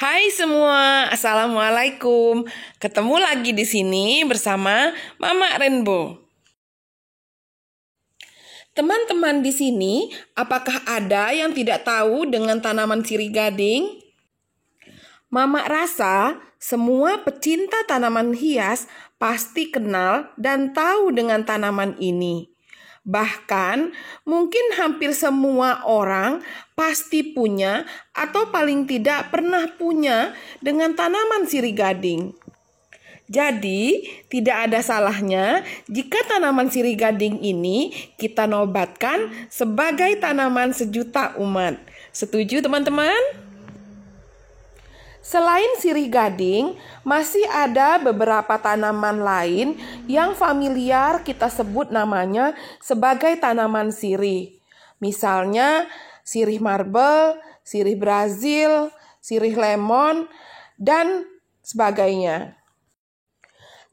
Hai semua, Assalamualaikum. Ketemu lagi di sini bersama Mama Rainbow. Teman-teman di sini, apakah ada yang tidak tahu dengan tanaman sirih gading? Mama rasa semua pecinta tanaman hias pasti kenal dan tahu dengan tanaman ini. Bahkan mungkin hampir semua orang pasti punya atau paling tidak pernah punya dengan tanaman sirih gading. Jadi tidak ada salahnya jika tanaman sirih gading ini kita nobatkan sebagai tanaman sejuta umat. Setuju teman-teman? Selain sirih gading, masih ada beberapa tanaman lain yang familiar kita sebut namanya sebagai tanaman sirih. Misalnya sirih marble, sirih Brazil, sirih lemon, dan sebagainya.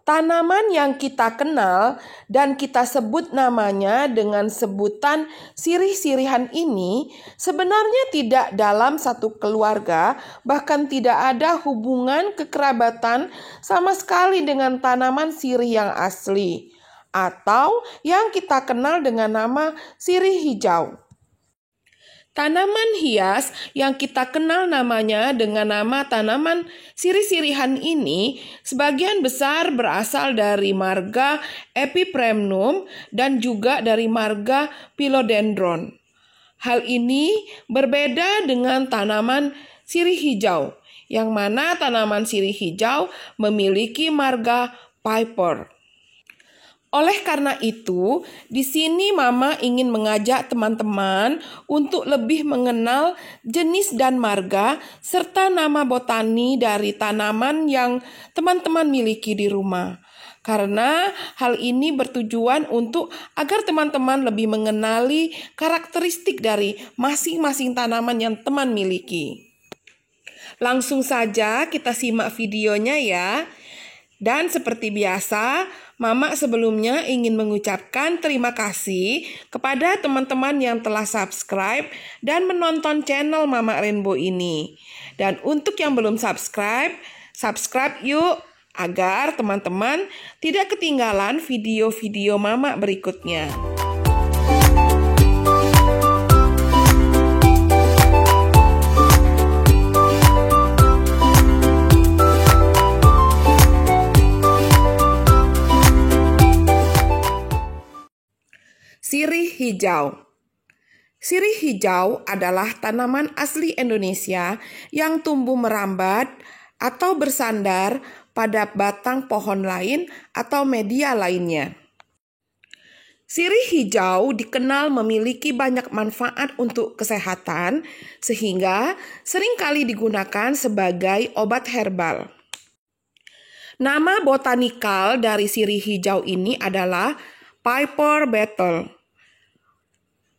Tanaman yang kita kenal dan kita sebut namanya dengan sebutan sirih-sirihan ini sebenarnya tidak dalam satu keluarga, bahkan tidak ada hubungan kekerabatan sama sekali dengan tanaman sirih yang asli, atau yang kita kenal dengan nama sirih hijau. Tanaman hias yang kita kenal namanya dengan nama tanaman sirih-sirihan ini sebagian besar berasal dari marga Epipremnum dan juga dari marga Philodendron. Hal ini berbeda dengan tanaman sirih hijau, yang mana tanaman sirih hijau memiliki marga Piper. Oleh karena itu, di sini Mama ingin mengajak teman-teman untuk lebih mengenal jenis dan marga serta nama botani dari tanaman yang teman-teman miliki di rumah. Karena hal ini bertujuan untuk agar teman-teman lebih mengenali karakteristik dari masing-masing tanaman yang teman miliki. Langsung saja kita simak videonya ya. Dan seperti biasa, Mama sebelumnya ingin mengucapkan terima kasih kepada teman-teman yang telah subscribe dan menonton channel Mama Rainbow ini. Dan untuk yang belum subscribe, subscribe yuk agar teman-teman tidak ketinggalan video-video Mama berikutnya. Sirih hijau. Sirih hijau adalah tanaman asli Indonesia yang tumbuh merambat atau bersandar pada batang pohon lain atau media lainnya. Sirih hijau dikenal memiliki banyak manfaat untuk kesehatan sehingga seringkali digunakan sebagai obat herbal. Nama botanikal dari sirih hijau ini adalah Piper beetle.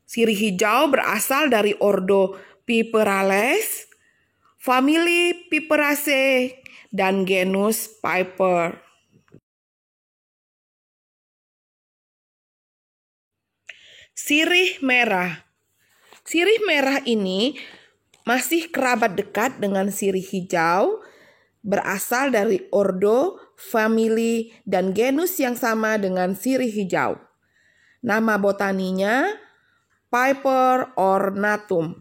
Sirih hijau berasal dari ordo Piperales, famili Piperaceae, dan genus Piper. Sirih merah. Sirih merah ini masih kerabat dekat dengan sirih hijau, berasal dari ordo, famili, dan genus yang sama dengan sirih hijau. Nama botaninya Piper ornatum.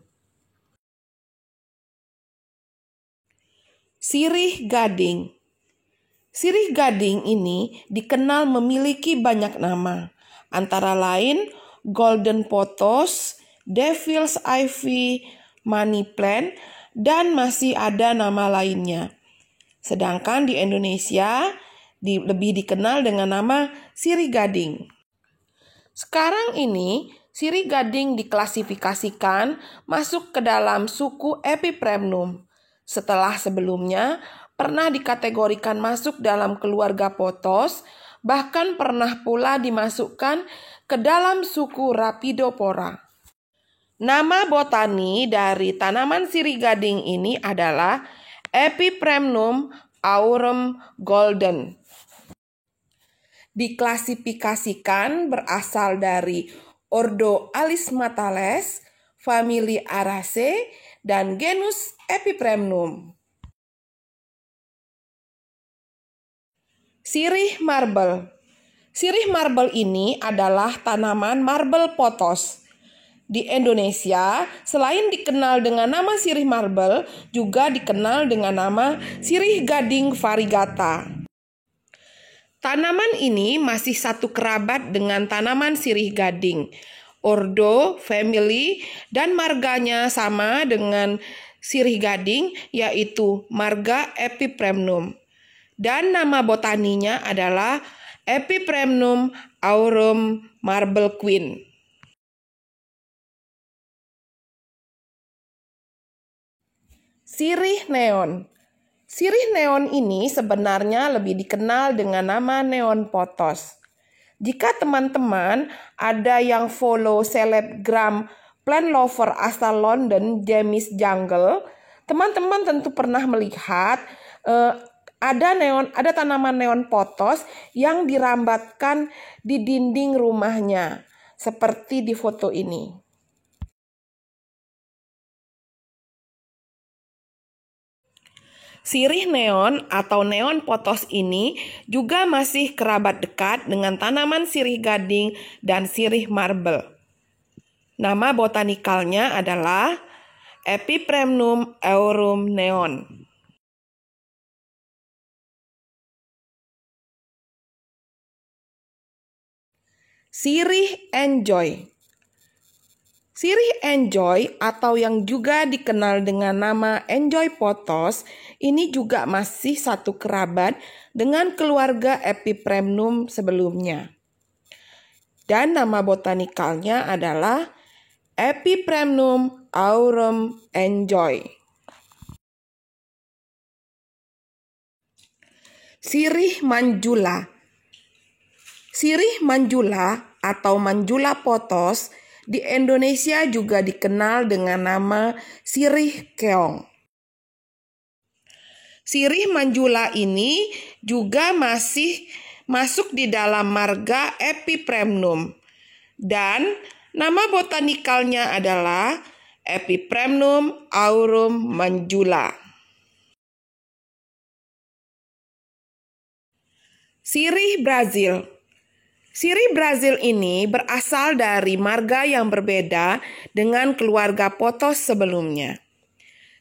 Sirih gading. Sirih gading ini dikenal memiliki banyak nama, antara lain golden pothos, devil's ivy, money plant, dan masih ada nama lainnya. Sedangkan di Indonesia lebih dikenal dengan nama sirih gading. Sekarang ini, sirih gading diklasifikasikan masuk ke dalam suku Epipremnum. Setelah sebelumnya pernah dikategorikan masuk dalam keluarga pothos, bahkan pernah pula dimasukkan ke dalam suku Rhapidopora. Nama botani dari tanaman sirih gading ini adalah Epipremnum aurum golden. Diklasifikasikan berasal dari ordo Alismatales, famili Araceae, dan genus Epipremnum. Sirih marble. Sirih marble ini adalah tanaman marble pothos. Di Indonesia, selain dikenal dengan nama sirih marble, juga dikenal dengan nama sirih gading variegata. Tanaman ini masih satu kerabat dengan tanaman sirih gading. Ordo, family, dan marganya sama dengan sirih gading, yaitu marga Epipremnum. Dan nama botaninya adalah Epipremnum aurum marble queen. Sirih neon. Sirih neon ini sebenarnya lebih dikenal dengan nama neon pothos. Jika teman-teman ada yang follow selebgram plant lover asal London, James Jungle, teman-teman tentu pernah melihat ada tanaman neon pothos yang dirambatkan di dinding rumahnya, seperti di foto ini. Sirih neon atau neon pothos ini juga masih kerabat dekat dengan tanaman sirih gading dan sirih marble. Nama botanikalnya adalah Epipremnum aurum neon. Sirih enjoy. Sirih enjoy atau yang juga dikenal dengan nama enjoy pothos ini juga masih satu kerabat dengan keluarga Epipremnum sebelumnya. Dan nama botanikalnya adalah Epipremnum aurum enjoy. Sirih manjula. Sirih manjula atau manjula pothos di Indonesia juga dikenal dengan nama sirih keong. Sirih manjula ini juga masih masuk di dalam marga Epipremnum. Dan nama botanikalnya adalah Epipremnum aurum manjula. Sirih Brazil. Sirih Brazil ini berasal dari marga yang berbeda dengan keluarga pothos sebelumnya.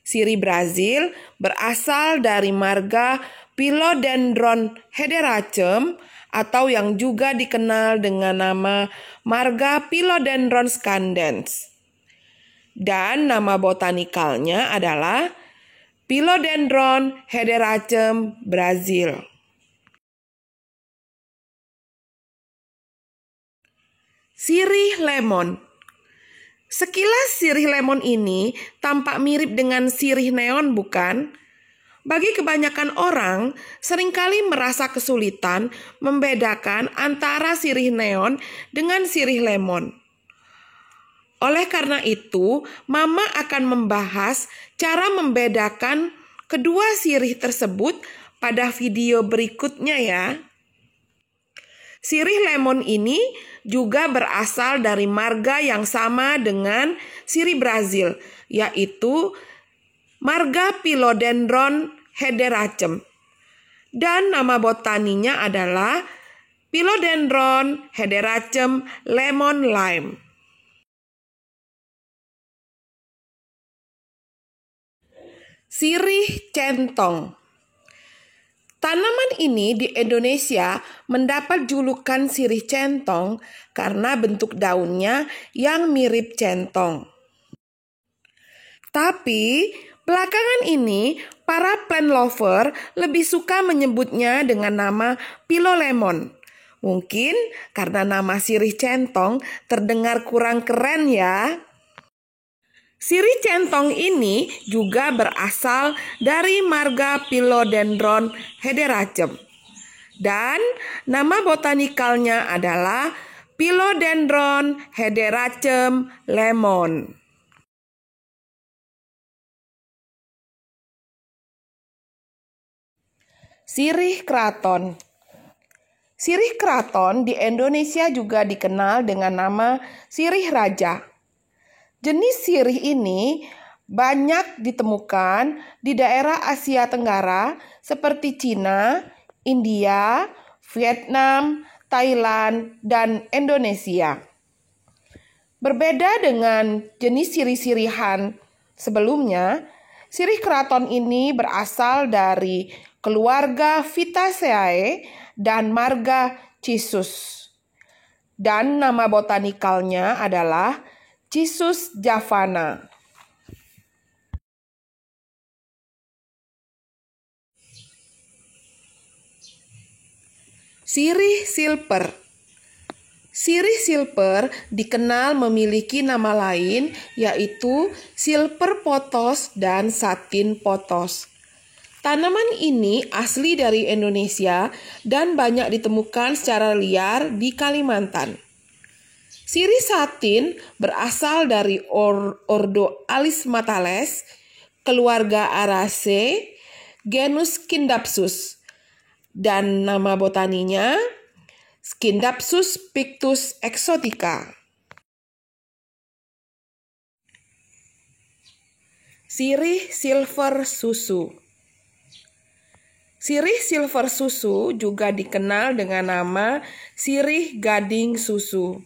Sirih Brazil berasal dari marga Philodendron Hederacem atau yang juga dikenal dengan nama marga Philodendron scandens. Dan nama botanikalnya adalah Philodendron Hederacem Brazil. Sirih lemon. Sekilas sirih lemon ini tampak mirip dengan sirih neon, bukan? Bagi kebanyakan orang, seringkali merasa kesulitan membedakan antara sirih neon dengan sirih lemon. Oleh karena itu, Mama akan membahas cara membedakan kedua sirih tersebut pada video berikutnya ya. Sirih lemon ini juga berasal dari marga yang sama dengan sirih Brazil, yaitu marga Philodendron Hederacem. Dan nama botaninya adalah Philodendron Hederacem lemon lime. Sirih centong. Tanaman ini di Indonesia mendapat julukan sirih centong karena bentuk daunnya yang mirip centong. Tapi belakangan ini para plant lover lebih suka menyebutnya dengan nama Pilolemon. Mungkin karena nama sirih centong terdengar kurang keren ya. Sirih centong ini juga berasal dari marga Philodendron Hederacem. Dan nama botanikalnya adalah Philodendron Hederacem lemon. Sirih kraton. Sirih kraton di Indonesia juga dikenal dengan nama sirih raja. Jenis sirih ini banyak ditemukan di daerah Asia Tenggara seperti Cina, India, Vietnam, Thailand, dan Indonesia. Berbeda dengan jenis sirih-sirihan sebelumnya, sirih keraton ini berasal dari keluarga Vitaceae dan marga Cissus. Dan nama botanikalnya adalah Cissus javana. Sirih silper. Sirih silper dikenal memiliki nama lain, yaitu silper pothos dan satin pothos. Tanaman ini asli dari Indonesia dan banyak ditemukan secara liar di Kalimantan. Sirih satin berasal dari ordo Alismatales, keluarga Araceae, genus Scindapsus, dan nama botaninya Scindapsus pictus exotica. Sirih silver susu. Sirih silver susu juga dikenal dengan nama sirih gading susu.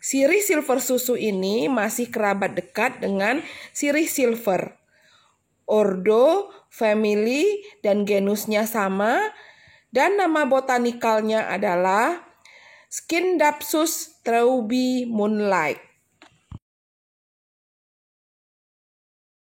Sirih silver susu ini masih kerabat dekat dengan sirih silver. Ordo, family, dan genusnya sama, dan nama botanikalnya adalah Scindapsus treubi moonlight.